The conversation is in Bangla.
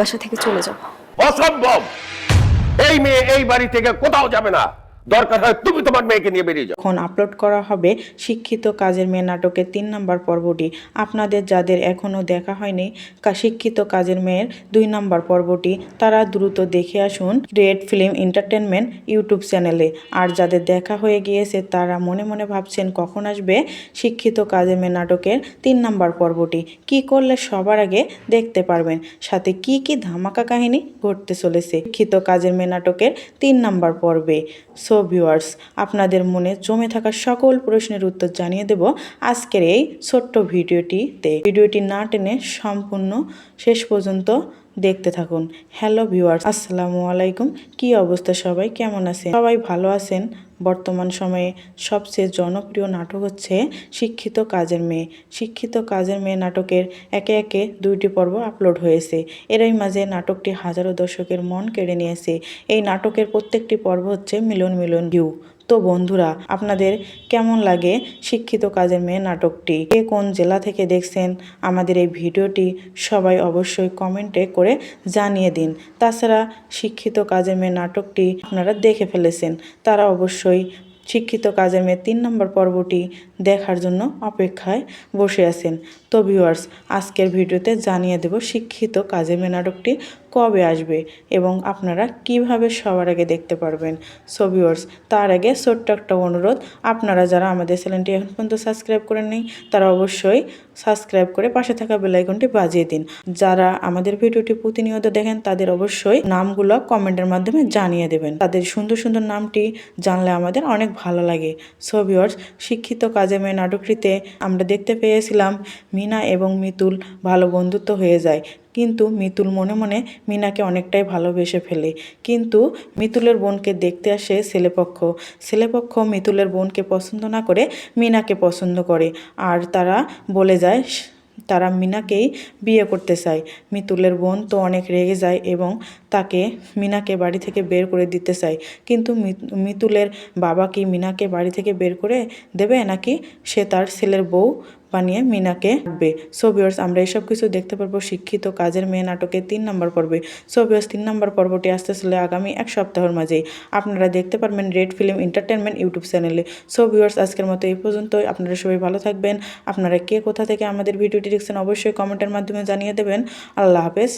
বাসা থেকে চলে যাব। অসম্ভব। এই মেয়ে এই বাড়ি থেকে কোথাও যাবে না। দরকার হয় তুমি তোমার মেয়েকে নিয়ে বেরিয়ে যাও। এখন আপলোড করা হবে শিক্ষিত কাজের মেয়ে নাটকের 3 নম্বর পর্বটি। আপনাদের যাদের এখনও দেখা হয়নি শিক্ষিত কাজের মেয়ের 2 নম্বর পর্বটি, তারা দ্রুত দেখে আসুন রেড ফিল্ম এন্টারটেনমেন্ট ইউটিউব চ্যানেলে। আর যাদের দেখা হয়ে গিয়েছে তারা মনে মনে ভাবছেন কখন আসবে শিক্ষিত কাজের মেয়ে নাটকের 3 নম্বর পর্বটি। কি করলে সবার আগে দেখতে পারবেন, সাথে কি কি ধামাকা কাহিনী ঘটতে চলেছে শিক্ষিত কাজের মেয়ে নাটকের 3 নম্বর পর্বে। সো ভিউয়ার্স, আপনাদের মনে জমে থাকা সকল প্রশ্নের উত্তর জানিয়ে দেব আজকের এই ছোট্ট ভিডিওটিতে। ভিডিওটি না টেনে সম্পূর্ণ শেষ পর্যন্ত দেখতে থাকুন। হ্যালো ভিউয়ার্স, আসসালামু আলাইকুম। কি অবস্থা সবাই, কেমন আছেন? সবাই ভালো আছেন? বর্তমান সময়ে সবচেয়ে জনপ্রিয় নাটক হচ্ছে শিক্ষিত কাজের মেয়ে। শিক্ষিত কাজের মেয়ে নাটকের একে একে 2টি পর্ব আপলোড হয়েছে। এরই মাঝে নাটকটি হাজারো দর্শকের মন কেড়ে নিয়েছে। এই নাটকের প্রত্যেকটি পর্ব হচ্ছে মিলিয়ন মিলিয়ন ভিউ। তো বন্ধুরা, আপনাদের কেমন লাগে শিক্ষিত কাজের মেয়ে নাটকটি? কে কোন জেলা থেকে দেখছেন আমাদের এই ভিডিওটি সবাই অবশ্যই কমেন্টে করে জানিয়ে দিন। তাছাড়া শিক্ষিত কাজের মেয়ে নাটকটি আপনারা দেখে ফেলেছেন, তারা অবশ্যই শিক্ষিত কাজের মেয়ে 3 নম্বর পর্বটি দেখার জন্য অপেক্ষায় বসে আছেন। তো ভিউয়ার্স, আজকের ভিডিওতে জানিয়ে দেব শিক্ষিত কাজের মেয়ে নাটকটি কবে আসবে এবং আপনারা কিভাবে সবার আগে দেখতে পারবেন। সো ভিউয়ার্স, তার আগে ছোট্ট একটা অনুরোধ, আপনারা যারা আমাদের চ্যানেলটি এখন পর্যন্ত সাবস্ক্রাইব করেন নাই তারা অবশ্যই সাবস্ক্রাইব করে পাশে থাকা বেল আইকনটি বাজিয়ে দিন। যারা আমাদের ভিডিওটি প্রতিনিয়ত দেখেন তাদের অবশ্যই নামগুলো কমেন্টের মাধ্যমে জানিয়ে দেবেন। তাদের সুন্দর সুন্দর নামটি জানলে আমাদের অনেক ভালো লাগে। সো ভিউয়ার্স, শিক্ষিত কাজের মেয়ে নাটকটিতে আমরা দেখতে পেয়েছিলাম মিনা এবং মিতুল ভালো বন্ধুত্ব হয়ে যায়, কিন্তু মিতুল মনে মনে মিনাকে অনেকটাই ভালোবেসে ফেলে। কিন্তু মিতুলের বোনকে দেখতে আসে ছেলেপক্ষ মিতুলের বোনকে পছন্দ না করে মিনাকে পছন্দ করে, আর তারা বলে যায় তারা মিনাকেই বিয়ে করতে চায়। মিতুলের বোন তো অনেক রেগে যায় এবং তাকে মিনাকে বাড়ি থেকে বের করে দিতে চায়। কিন্তু মিতুলের বাবা কি মিনাকে বাড়ি থেকে বের করে দেবে, নাকি সে তার ছেলের বউ বানিয়ে মিনাকে রাখবে? সো ভিউয়ার্স, আমরা এসব কিছু দেখতে পারবো শিক্ষিত কাজের মেয়ে নাটকের 3 নম্বর পর্বে। সো ভিউয়ার্স, 3 নম্বর পর্বটি আসতে চলে আগামী 1 সপ্তাহের মাঝেই। আপনারা দেখতে পারবেন রেড ফিল্ম এন্টারটেনমেন্ট ইউটিউব চ্যানেলে। সো ভিউয়ার্স, আজকের মতো এই পর্যন্তই। আপনারা সবাই ভালো থাকবেন। আপনারা কে কোথা থেকে আমাদের ভিডিওটি দেখছেন অবশ্যই কমেন্টের মাধ্যমে জানিয়ে দেবেন। আল্লাহ হাফেজ।